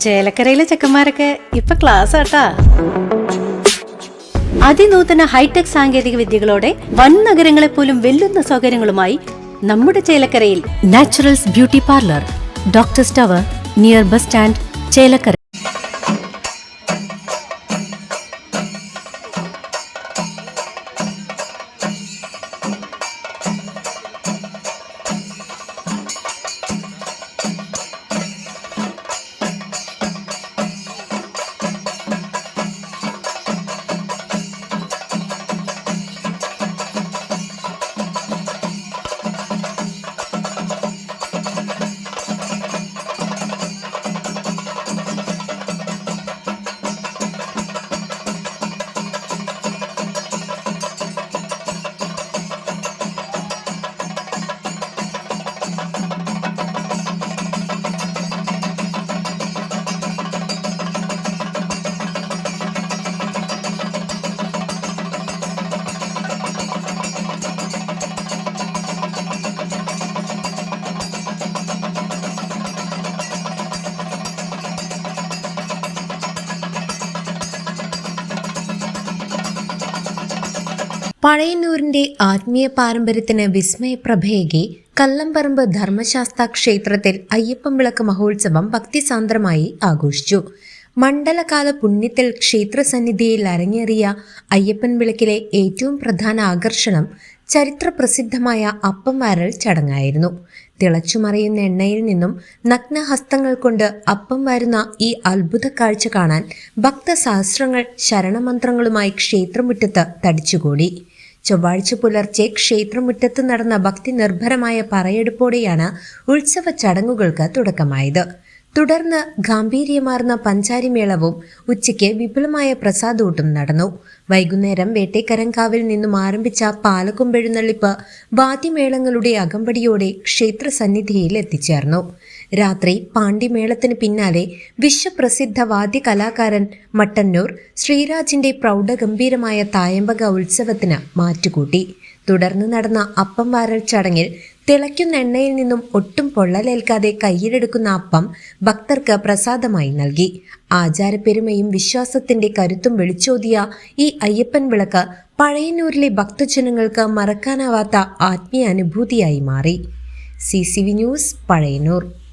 ചേലക്കരയിലെ ചെക്കന്മാരൊക്കെ ഇപ്പൊ ക്ലാസ് ആട്ടാ. അതിനൂതന ഹൈടെക് സാങ്കേതിക വിദ്യകളോടെ വൻ നഗരങ്ങളെ പോലും വെല്ലുന്ന സൗകര്യങ്ങളുമായി നമ്മുടെ ചേലക്കരയിൽ Naturals beauty parlour, doctors tower, near bus stand, Chelakkara. പഴയന്നൂരിന്റെ ആത്മീയ പാരമ്പര്യത്തിന് വിസ്മയപ്രഭയേകി കല്ലംപറമ്പ് ധർമ്മശാസ്ത്ര ക്ഷേത്രത്തിൽ അയ്യപ്പൻ വിളക്ക് മഹോത്സവം ഭക്തിസാന്ദ്രമായി ആഘോഷിച്ചു. മണ്ഡലകാല പുണ്യത്തിൽ ക്ഷേത്രസന്നിധിയിൽ അരങ്ങേറിയ അയ്യപ്പൻ വിളക്കിലെ ഏറ്റവും പ്രധാന ആകർഷണം ചരിത്രപ്രസിദ്ധമായ അപ്പം വാരൽ ചടങ്ങായിരുന്നു. തിളച്ചുമറിയുന്ന എണ്ണയിൽ നിന്നും നഗ്നഹസ്തങ്ങൾ കൊണ്ട് അപ്പം വാരുന്ന ഈ അത്ഭുത കാഴ്ച കാണാൻ ഭക്തസഹസ്രങ്ങൾ ശരണമന്ത്രങ്ങളുമായി ക്ഷേത്രമുറ്റത്ത് തടിച്ചുകൂടി. ചൊവ്വാഴ്ച പുലർച്ചെ ക്ഷേത്രമുറ്റത്ത് നടന്ന ഭക്തി നിർഭരമായ പറയെടുപ്പോടെയാണ് ഉത്സവ ചടങ്ങുകൾക്ക് തുടക്കമായത്. തുടർന്ന് ഗാംഭീര്യമാർന്ന പഞ്ചാരിമേളവും ഉച്ചയ്ക്ക് വിപുലമായ പ്രസാദൂട്ടും നടന്നു. വൈകുന്നേരം വേട്ടേക്കരങ്കാവിൽ നിന്നും ആരംഭിച്ച പാലക്കൊമ്പെഴുന്നള്ളിപ്പ് വാദ്യമേളങ്ങളുടെ അകമ്പടിയോടെ ക്ഷേത്രസന്നിധിയിൽ എത്തിച്ചേർന്നു. രാത്രി പാണ്ഡിമേളത്തിന് പിന്നാലെ വിശ്വപ്രസിദ്ധ വാദ്യകലാകാരൻ മട്ടന്നൂർ ശ്രീരാജിന്റെ പ്രൗഢഗംഭീരമായ തായമ്പക ഉത്സവത്തിന് മാറ്റുകൂട്ടി. തുടർന്ന് നടന്ന അപ്പം വാരൽ ചടങ്ങിൽ തിളയ്ക്കുന്ന എണ്ണയിൽ നിന്നും ഒട്ടും പൊള്ളലേൽക്കാതെ കയ്യിലെടുക്കുന്ന അപ്പം ഭക്തർക്ക് പ്രസാദമായി നൽകി. ആചാരപ്പെരുമയും വിശ്വാസത്തിന്റെ കരുത്തും വിളിച്ചോതിയ ഈ അയ്യപ്പൻ വിളക്ക് പഴയന്നൂരിലെ ഭക്തജനങ്ങൾക്ക് മറക്കാനാവാത്ത ആത്മീയ അനുഭൂതിയായി മാറി. CCV news, Pazhayannur.